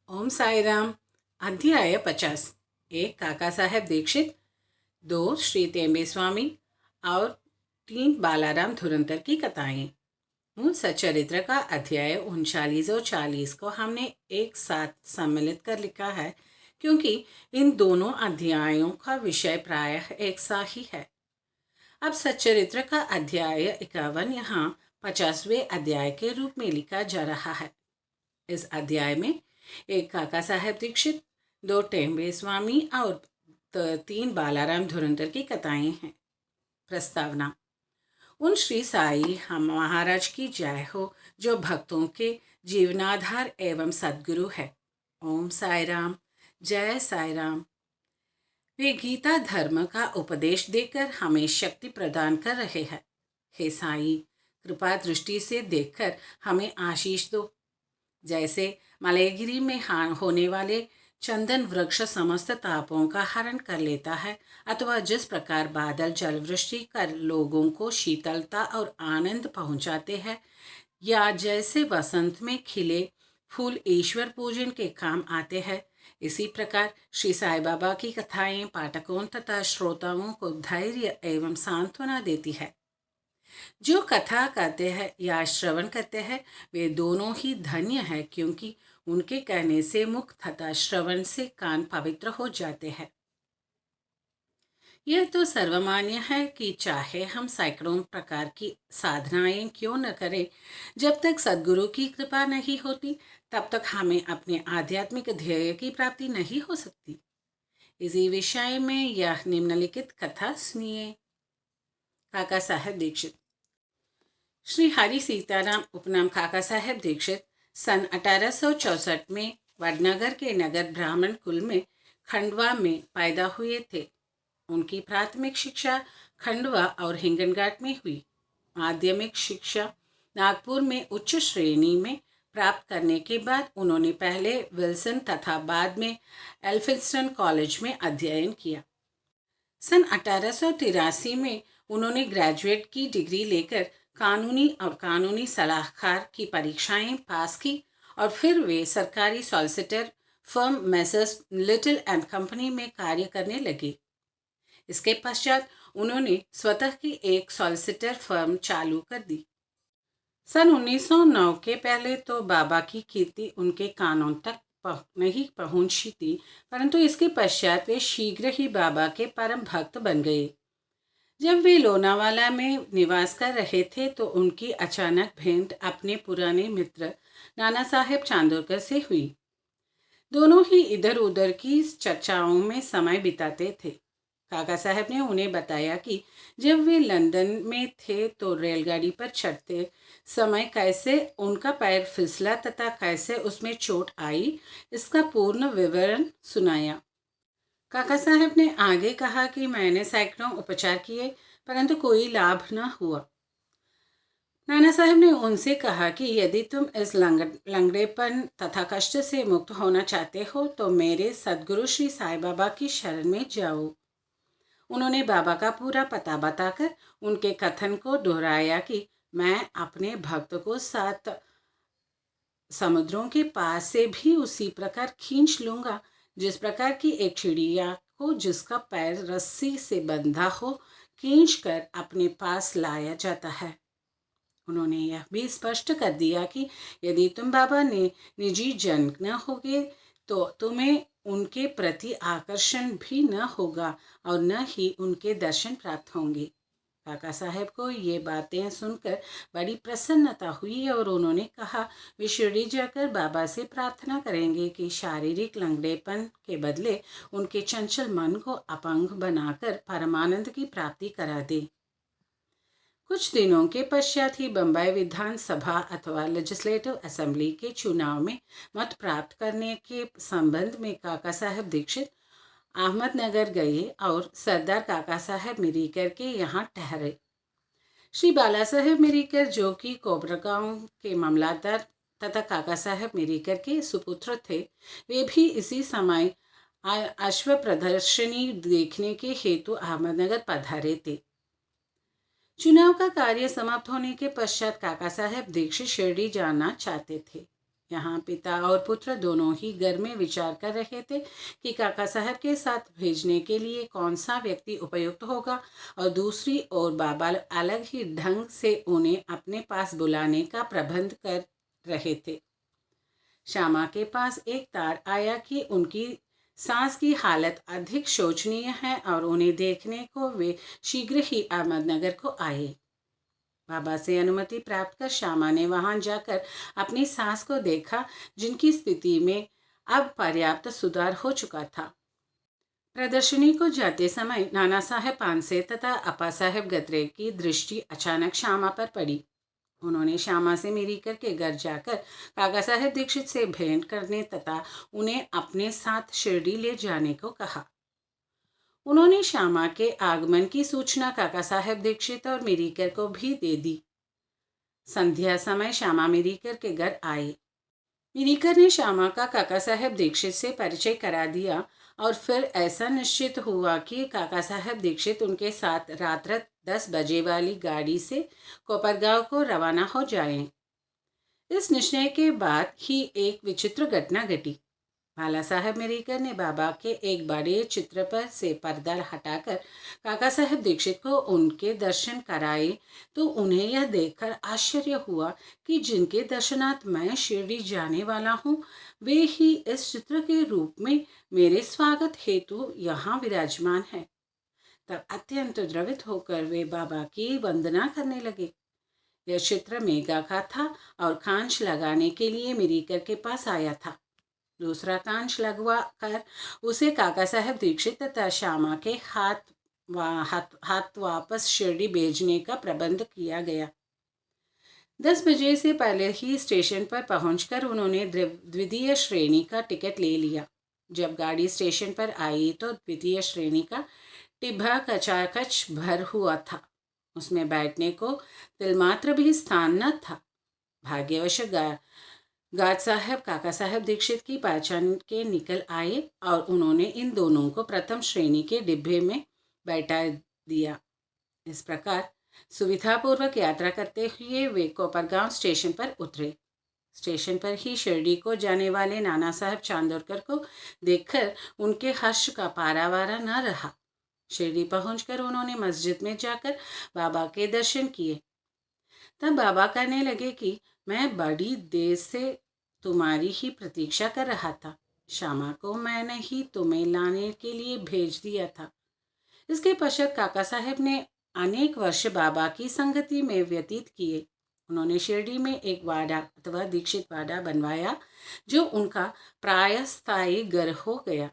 ओम साई राम। अध्याय 50। एक काका साहेब दीक्षित, दो श्री तेम्बे स्वामी और तीन बालाराम धुरंधर की कथाएं। मूल सच्चरित्र का अध्याय 39 और 40 को हमने एक साथ सम्मिलित कर लिखा है क्योंकि इन दोनों अध्यायों का विषय प्रायः एक सा ही है। अब सच्चरित्र का अध्याय 51 यहाँ 50वें अध्याय के रूप में लिखा जा रहा है। इस अध्याय में एक काका साहेब दीक्षित, दो टेम्बे स्वामी और तीन बालाराम धुरंधर की कथाएं हैं। प्रस्तावना। उन श्री साई हम महाराज की जय हो, जो भक्तों के जीवनाधार एवं सद्गुरु है। ओम साई राम, जय साई राम। वे गीता धर्म का उपदेश देकर हमें शक्ति प्रदान कर रहे हैं। हे साई, कृपा दृष्टि से देखकर हमें आशीष दो। जैसे मलयगिरी में होने वाले चंदन वृक्ष समस्त तापों का हरण कर लेता है, अथवा जिस प्रकार बादल जलवृष्टि कर लोगों को शीतलता और आनंद पहुंचाते हैं, या जैसे वसंत में खिले फूल ईश्वर पूजन के काम आते हैं, इसी प्रकार श्री साई बाबा की कथाएं पाठकों तथा श्रोताओं को धैर्य एवं सांत्वना देती है। जो कथा कहते हैं या श्रवण करते हैं, वे दोनों ही धन्य है, क्योंकि उनके कहने से मुख तथा श्रवण से कान पवित्र हो जाते हैं। यह तो सर्वमान्य है कि चाहे हम सैकड़ों प्रकार की साधनाएं क्यों न करें, जब तक सद्गुरु की कृपा नहीं होती, तब तक हमें अपने आध्यात्मिक ध्येय की प्राप्ति नहीं हो सकती। इसी विषय में यह निम्नलिखित कथा सुनिए। काका साहेब दीक्षित। श्री हरि सीताराम उपनाम काका साहेब दीक्षित सन 1864 में वडनगर के नगर ब्राह्मण कुल में खंडवा में पैदा हुए थे। उनकी प्राथमिक शिक्षा खंडवा और हिंगनघाट में हुई। माध्यमिक शिक्षा नागपुर में उच्च श्रेणी में प्राप्त करने के बाद उन्होंने पहले विल्सन तथा बाद में एल्फिंस्टन कॉलेज में अध्ययन किया। सन 1883 में उन्होंने ग्रेजुएट की डिग्री लेकर कानूनी और कानूनी सलाहकार की परीक्षाएं पास की और फिर वे सरकारी solicitor firm messrs little and company में कार्य करने लगे। इसके पश्चात उन्होंने स्वतः की एक सॉलिसिटर फर्म चालू कर दी। सन 1909 के पहले तो बाबा की कीर्ति उनके कानों तक नहीं पहुंची थी, परंतु इसके पश्चात वे शीघ्र ही बाबा के परम भक्त बन गए। जब वे लोनावाला में निवास कर रहे थे तो उनकी अचानक भेंट अपने पुराने मित्र नाना साहेब चांदोरकर से हुई। दोनों ही इधर उधर की चर्चाओं में समय बिताते थे। काका साहब ने उन्हें बताया कि जब वे लंदन में थे तो रेलगाड़ी पर चढ़ते समय कैसे उनका पैर फिसला तथा कैसे उसमें चोट आई, इसका पूर्ण विवरण सुनाया। काका साहब ने आगे कहा कि मैंने सैकड़ों उपचार किए, परंतु कोई लाभ न हुआ। नाना साहब ने उनसे कहा कि यदि तुम इस लंगड़ेपन तथा कष्ट से मुक्त होना चाहते हो तो मेरे सद्गुरु श्री साई बाबा की शरण में जाओ। उन्होंने बाबा का पूरा पता बताकर उनके कथन को दोहराया कि मैं अपने भक्त को 7 समुद्रों के पास से भी उसी प्रकार खींच लूँगा, जिस प्रकार की एक चिड़िया को जिसका पैर रस्सी से बंधा हो खींच कर अपने पास लाया जाता है। उन्होंने यह भी स्पष्ट कर दिया कि यदि तुम बाबा ने निजी जन न होगे तो तुम्हें उनके प्रति आकर्षण भी न होगा और न ही उनके दर्शन प्राप्त होंगे। काका साहब को ये बातें सुनकर बड़ी प्रसन्नता हुई और उन्होंने कहा वे शिरडी जाकर बाबा से प्रार्थना करेंगे कि शारीरिक लंगड़ेपन के बदले उनके चंचल मन को अपंग बनाकर परमानंद की प्राप्ति करा दे। कुछ दिनों के पश्चात ही बम्बई विधानसभा अथवा लेजिस्लेटिव असेंबली के चुनाव में मत प्राप्त करने के संबंध में काका साहब दीक्षित अहमदनगर गए और सरदार काका साहब मिरीकर के यहाँ ठहरे। श्री बाला साहेब मिरीकर, जो कि कोबरगांव के मामलादार तथा काका साहब मिरीकर के सुपुत्र थे, वे भी इसी समय अश्व प्रदर्शनी देखने के हेतु अहमदनगर पधारे थे। चुनाव का कार्य समाप्त होने के पश्चात काका साहब दीक्षित शिरडी जाना चाहते थे। यहाँ पिता और पुत्र दोनों ही घर में विचार कर रहे थे कि काका साहब के साथ भेजने के लिए कौन सा व्यक्ति उपयुक्त होगा, और दूसरी ओर बाबा अलग ही ढंग से उन्हें अपने पास बुलाने का प्रबंध कर रहे थे। श्यामा के पास एक तार आया कि उनकी सांस की हालत अधिक शोचनीय है और उन्हें देखने को वे शीघ्र ही अहमदनगर को आए। बाबा से अनुमति प्राप्त कर श्यामा ने वहां जाकर अपनी सास को देखा, जिनकी स्थिति में अब पर्याप्त सुधार हो चुका था। प्रदर्शनी को जाते समय नाना साहेब पानसे तथा अपा साहेब गत्रे की दृष्टि अचानक श्यामा पर पड़ी। उन्होंने श्यामा से मिरीकर के घर जाकर काका साहेब दीक्षित से भेंट करने तथा उन्हें अपने साथ शिरडी ले जाने को कहा। उन्होंने श्यामा के आगमन की सूचना काका साहेब दीक्षित और मिरीकर को भी दे दी। संध्या समय श्यामा मिरीकर के घर आए। मिरीकर ने श्यामा का काका साहेब दीक्षित से परिचय करा दिया और फिर ऐसा निश्चित हुआ कि काका साहेब दीक्षित उनके साथ रात्र 10 बजे वाली गाड़ी से कोपरगांव को रवाना हो जाएं। इस निश्चय के बाद ही एक विचित्र घटना घटी। भाला साहब मिरीकर ने बाबा के एक बड़े चित्र पर से पर्दा हटाकर काका साहब दीक्षित को उनके दर्शन कराए, तो उन्हें यह देखकर आश्चर्य हुआ कि जिनके दर्शनार्थ मैं शिरडी जाने वाला हूँ, वे ही इस चित्र के रूप में मेरे स्वागत हेतु यहाँ विराजमान हैं। तब अत्यंत द्रवित होकर वे बाबा की वंदना करने लगे। यह चित्र मेघा का था और कांच लगाने के लिए मिरीकर के पास आया था। दूसरा कांच लगवा कर उसे काका साहब दीक्षित तथा श्यामा के हाथ वापस शिरडी भेजने का प्रबंध किया गया। 10 बजे से पहले ही स्टेशन पर पहुंचकर उन्होंने द्वितीय श्रेणी का टिकट ले लिया। जब गाड़ी स्टेशन पर आई तो द्वितीय श्रेणी का टिब्बा कचाकच भर हुआ था। उसमें बैठने को तिलमात्र भी स्थान न था। भाग्यवश गार्ड साहब काका साहब दीक्षित की पहचान के निकल आए और उन्होंने इन दोनों को प्रथम श्रेणी के डिब्बे में बैठा दिया। इस प्रकार सुविधापूर्वक यात्रा करते हुए वे कोपरगांव स्टेशन पर उतरे। स्टेशन पर ही शिरडी को जाने वाले नाना साहब चांदोरकर को देखकर उनके हर्ष का पारावारा न रहा। शिरडी पहुंचकर उन्होंने मस्जिद में जाकर बाबा के दर्शन किए। तब बाबा कहने लगे कि मैं बड़ी देर से तुम्हारी ही प्रतीक्षा कर रहा था। श्यामा को मैंने ही तुम्हें लाने के लिए भेज दिया था। इसके पश्चात काका साहब ने अनेक वर्ष बाबा की संगति में व्यतीत किए। उन्होंने शिरडी में एक वाड़ा अथवा दीक्षित वाड़ा बनवाया, जो उनका प्राय स्थायी घर हो गया।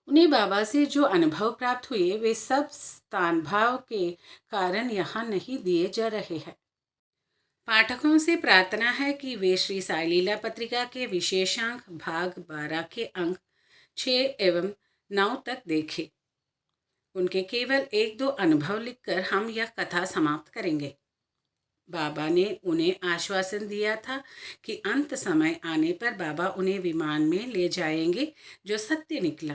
उन्हें बाबा से जो अनुभव प्राप्त हुए वे सब स्थान भाव के कारण यहाँ नहीं दिए जा रहे हैं। पाठकों से प्रार्थना है कि वे श्री साई लीला पत्रिका के विशेषांक भाग 12 के अंक 6 एवं 9 तक देखें। उनके केवल 1-2 अनुभव लिखकर हम यह कथा समाप्त करेंगे। बाबा ने उन्हें आश्वासन दिया था कि अंत समय आने पर बाबा उन्हें विमान में ले जाएंगे, जो सत्य निकला।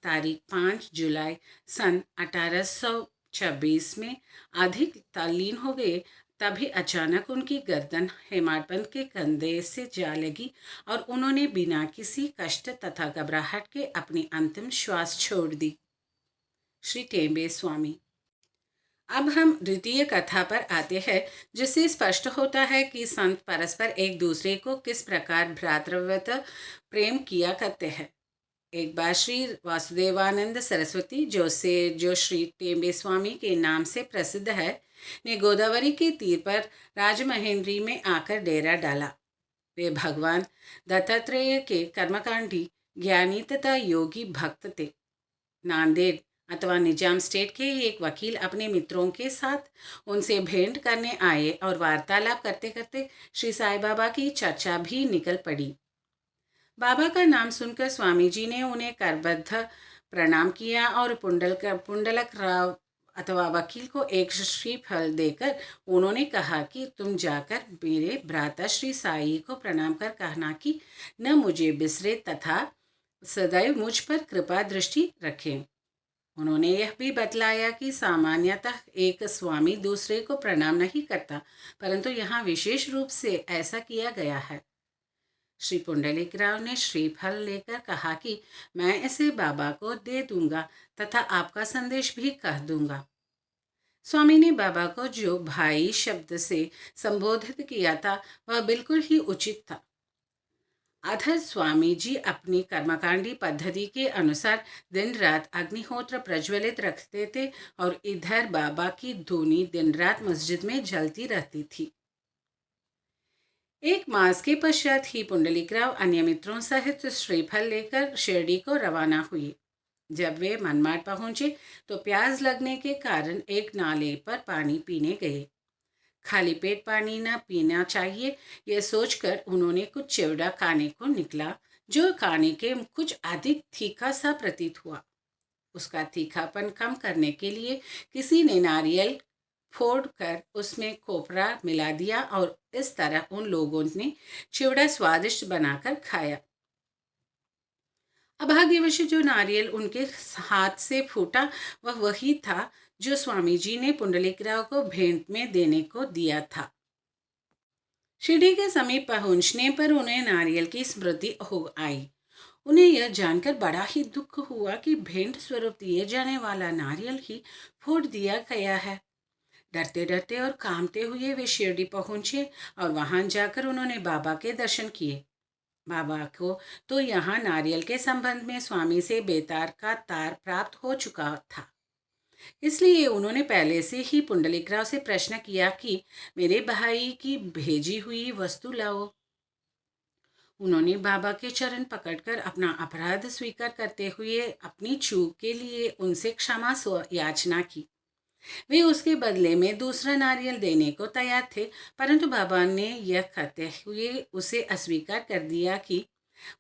तारीख 5 जुलाई सन 1826 में अधिक तल्लीन हो गए, तभी अचानक उनकी गर्दन हेमाडपंत के कंधे से जा लगी और उन्होंने बिना किसी कष्ट तथा घबराहट के अपनी अंतिम श्वास छोड़ दी। श्री टेम्बे स्वामी। अब हम द्वितीय कथा पर आते हैं, जिससे स्पष्ट होता है कि संत परस्पर एक दूसरे को किस प्रकार भ्रातृवत प्रेम किया करते हैं। एक बार श्री वासुदेवानंद सरस्वती, जो श्री टेम्बे स्वामी के नाम से प्रसिद्ध है, ने गोदावरी के तीर पर राजमहेंद्री में आकर डेरा डाला। वे भगवान दत्तात्रेय के कर्मकांडी, ज्ञानी तथा योगी भक्त थे। नांदेड़ अथवा निजाम स्टेट के एक वकील अपने मित्रों के साथ उनसे भेंट करने आए और वार्तालाप करते करते श्री साईं बाबा की चर्चा भी निकल पड़ी। बाबा का नाम सुनकर स्वामी जी ने उन्हें करबद्ध प्रणाम किया और पुंडलक राव अथवा वकील को एक श्रीफल देकर उन्होंने कहा कि तुम जाकर मेरे भ्राता श्री साई को प्रणाम कर कहना कि न मुझे बिसरे तथा सदैव मुझ पर कृपा दृष्टि रखें। उन्होंने यह भी बतलाया कि सामान्यतः एक स्वामी दूसरे को प्रणाम नहीं करता, परंतु यहाँ विशेष रूप से ऐसा किया गया है। श्री पुंडलिकराव ने श्रीफल लेकर कहा कि मैं इसे बाबा को दे दूंगा तथा आपका संदेश भी कह दूंगा। स्वामी ने बाबा को जो भाई शब्द से संबोधित किया था वह बिल्कुल ही उचित था। अधर स्वामी जी अपनी कर्मकांडी पद्धति के अनुसार दिन रात अग्निहोत्र प्रज्वलित रखते थे और इधर बाबा की धूनी दिन रात मस्जिद में जलती रहती थी। एक मास के पश्चात ही पुंडलिकराव अन्य मित्रों सहित श्रीफल लेकर शिरडी को रवाना हुए। जब वे मनमाड पहुंचे तो प्यास लगने के कारण एक नाले पर पानी पीने गए। खाली पेट पानी न पीना चाहिए, यह सोचकर उन्होंने कुछ चिवड़ा खाने को निकला, जो खाने के कुछ अधिक तीखा सा प्रतीत हुआ। उसका तीखापन कम करने के लिए किसी ने नारियल फोड़कर उसमें खोपरा मिला दिया और इस तरह उन लोगों ने चिवड़ा स्वादिष्ट बनाकर खाया। अभाग्यवश जो नारियल उनके हाथ से फूटा वह वही था जो स्वामी जी ने पुंडलिकराव को भेंट में देने को दिया था। शिरडी के समीप पहुंचने पर उन्हें नारियल की स्मृति हो आई। उन्हें यह जानकर बड़ा ही दुख हुआ कि भेंट स्वरूप दिए जाने वाला नारियल ही फोड़ दिया गया है। डरते डरते और कांपते हुए वे शिरडी पहुंचे और वहां जाकर उन्होंने बाबा के दर्शन किए। बाबा को तो यहाँ नारियल के संबंध में स्वामी से बेतार का तार प्राप्त हो चुका था, इसलिए उन्होंने पहले से ही पुंडलिकराव से प्रश्न किया कि मेरे भाई की भेजी हुई वस्तु लाओ। उन्होंने बाबा के चरण पकड़कर अपना अपराध स्वीकार करते हुए अपनी चूक के लिए उनसे क्षमा याचना की। वे उसके बदले में दूसरा नारियल देने को तैयार थे, परंतु बाबा ने यह कहते हुए उसे अस्वीकार कर दिया कि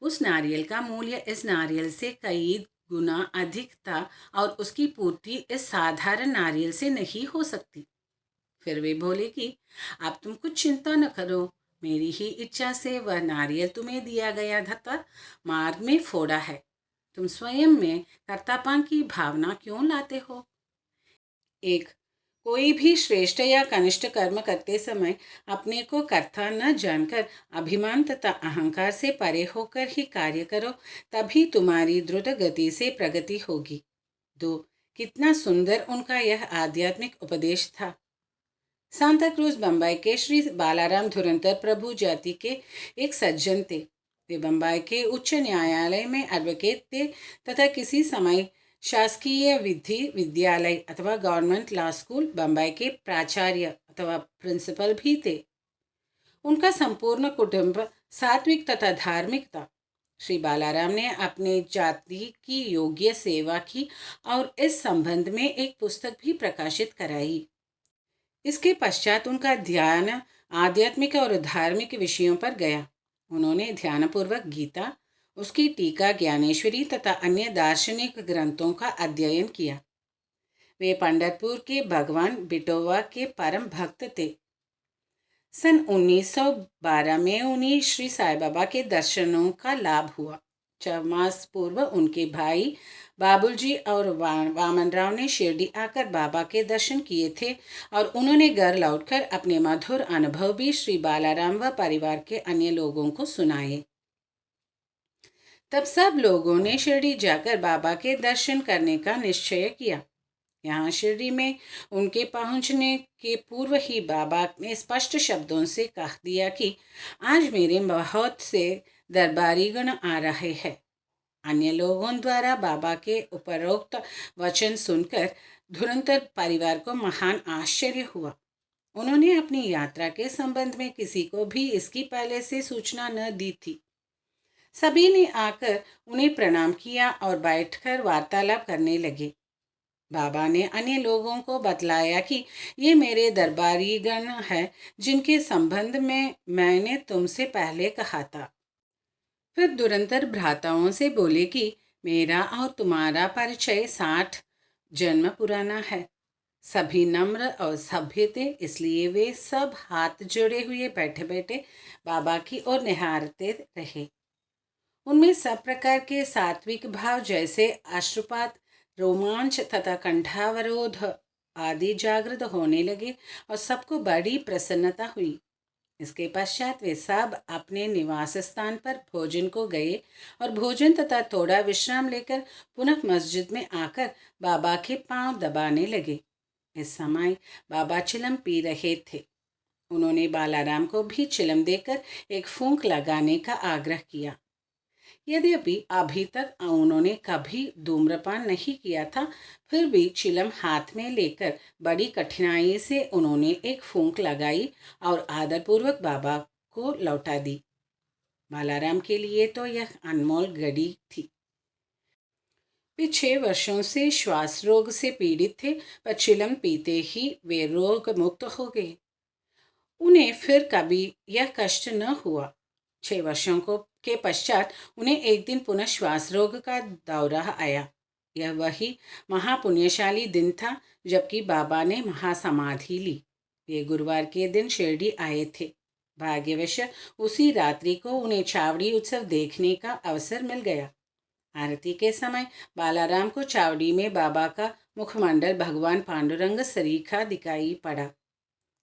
उस नारियल का मूल्य इस नारियल से कई गुना अधिक था और उसकी पूर्ति इस साधारण नारियल से नहीं हो सकती। फिर वे बोले कि अब तुम कुछ चिंता न करो, मेरी ही इच्छा से वह नारियल तुम्हें दिया गया था, मार्ग में फोड़ा है। तुम स्वयं में कर्तापन की भावना क्यों लाते हो? एक, कोई भी श्रेष्ठ या कनिष्ठ कर्म करते समय अपने को कर्ता न जानकर अभिमान तथा अहंकार से परे होकर ही कार्य करो, तभी तुम्हारी द्रुत गति से प्रगति होगी। 2, कितना सुंदर उनका यह आध्यात्मिक उपदेश था। सांता क्रूज बम्बई के श्री बालाराम धुरंधर प्रभु जाति के एक सज्जन थे। वे बम्बई के उच्च न्यायालय में एडवोकेट थे तथा किसी समय शासकीय विधि विद्यालय अथवा गवर्नमेंट लॉ स्कूल बम्बई के प्राचार्य अथवा प्रिंसिपल भी थे। उनका संपूर्ण कुटुंब सात्विक तथा धार्मिक था। श्री बालाराम ने अपने जाति की योग्य सेवा की और इस संबंध में एक पुस्तक भी प्रकाशित कराई। इसके पश्चात उनका ध्यान आध्यात्मिक और धार्मिक विषयों पर गया। उन्होंने ध्यानपूर्वक गीता, उसकी टीका ज्ञानेश्वरी तथा अन्य दार्शनिक ग्रंथों का अध्ययन किया। वे पंढरपुर के भगवान बिटोवा के परम भक्त थे। सन 1912 में उन्हें श्री साईं बाबा के दर्शनों का लाभ हुआ। 4 मास पूर्व उनके भाई बाबुलजी और वामन राव ने शिरडी आकर बाबा के दर्शन किए थे और उन्होंने घर लौटकर अपने मधुर अनुभव भी श्री बालाराम व परिवार के अन्य लोगों को सुनाए। तब सब लोगों ने शिरडी जाकर बाबा के दर्शन करने का निश्चय किया। यहाँ शिरडी में उनके पहुँचने के पूर्व ही बाबा ने स्पष्ट शब्दों से कह दिया कि आज मेरे बहुत से दरबारीगण आ रहे हैं। अन्य लोगों द्वारा बाबा के उपरोक्त वचन सुनकर धुरंधर परिवार को महान आश्चर्य हुआ। उन्होंने अपनी यात्रा के संबंध में किसी को भी इसकी पहले से सूचना न दी थी। सभी ने आकर उन्हें प्रणाम किया और बैठकर वार्तालाप करने लगे। बाबा ने अन्य लोगों को बतलाया कि ये मेरे दरबारीगण हैं जिनके संबंध में मैंने तुमसे पहले कहा था। फिर धुरंधर भ्राताओं से बोले कि मेरा और तुम्हारा परिचय 60 जन्म पुराना है। सभी नम्र और सभ्य थे, इसलिए वे सब हाथ जोड़े हुए बैठे बैठे बाबा की ओर निहारते रहे। उनमें सब प्रकार के सात्विक भाव जैसे अश्रुपात, रोमांच तथा कंठावरोध आदि जागृत होने लगे और सबको बड़ी प्रसन्नता हुई। इसके पश्चात वे सब अपने निवास स्थान पर भोजन को गए और भोजन तथा थोड़ा विश्राम लेकर पुनः मस्जिद में आकर बाबा के पांव दबाने लगे। इस समय बाबा चिलम पी रहे थे। उन्होंने बालाराम को भी चिलम देकर एक फूंक लगाने का आग्रह किया। यद्यपि अभी तक उन्होंने कभी धूम्रपान नहीं किया था, फिर भी चिलम हाथ में लेकर बड़ी कठिनाई से उन्होंने एक फूंक लगाई और आदरपूर्वक बाबा को लौटा दी। बालाराम के लिए तो यह अनमोल घड़ी थी। वे 6 वर्षों से श्वास रोग से पीड़ित थे, पर चिलम पीते ही वे रोग मुक्त हो गए। उन्हें फिर कभी यह कष्ट न हुआ। 6 वर्षों को के पश्चात उन्हें एक दिन पुनः श्वास रोग का दौरा आया। यह वही महापुण्यशाली दिन था जबकि बाबा ने महासमाधि ली। ये गुरुवार के दिन शिरडी आए थे। भाग्यवश उसी रात्रि को उन्हें चावड़ी उत्सव देखने का अवसर मिल गया। आरती के समय बालाराम को चावड़ी में बाबा का मुखमंडल भगवान पांडुरंग सरीखा दिखाई पड़ा।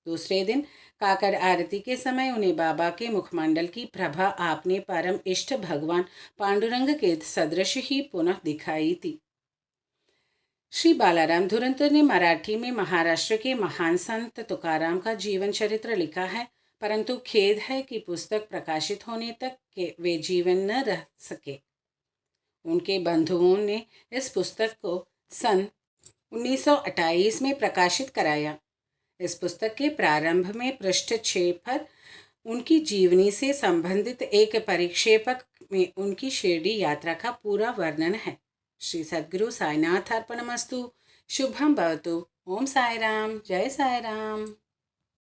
दूसरे दिन काकड़ आरती के समय उन्हें बाबा के मुखमंडल की प्रभा आपने परम इष्ट भगवान पांडुरंग के सदृश ही पुनः दिखाई थी। श्री बालाराम धुरंधर ने मराठी में महाराष्ट्र के महान संत तुकाराम का जीवन चरित्र लिखा है, परंतु खेद है कि पुस्तक प्रकाशित होने तक के वे जीवन न रह सके। उनके बंधुओं ने इस पुस्तक को सन 1928 में प्रकाशित कराया। इस पुस्तक के प्रारंभ में पृष्ठ 6 पर उनकी जीवनी से संबंधित एक परिक्षेपक में उनकी शिरडी यात्रा का पूरा वर्णन है। श्री सद्गुरु साईनाथ अर्पणमस्तु। शुभम भवतु। ओम साई राम। जय साई राम।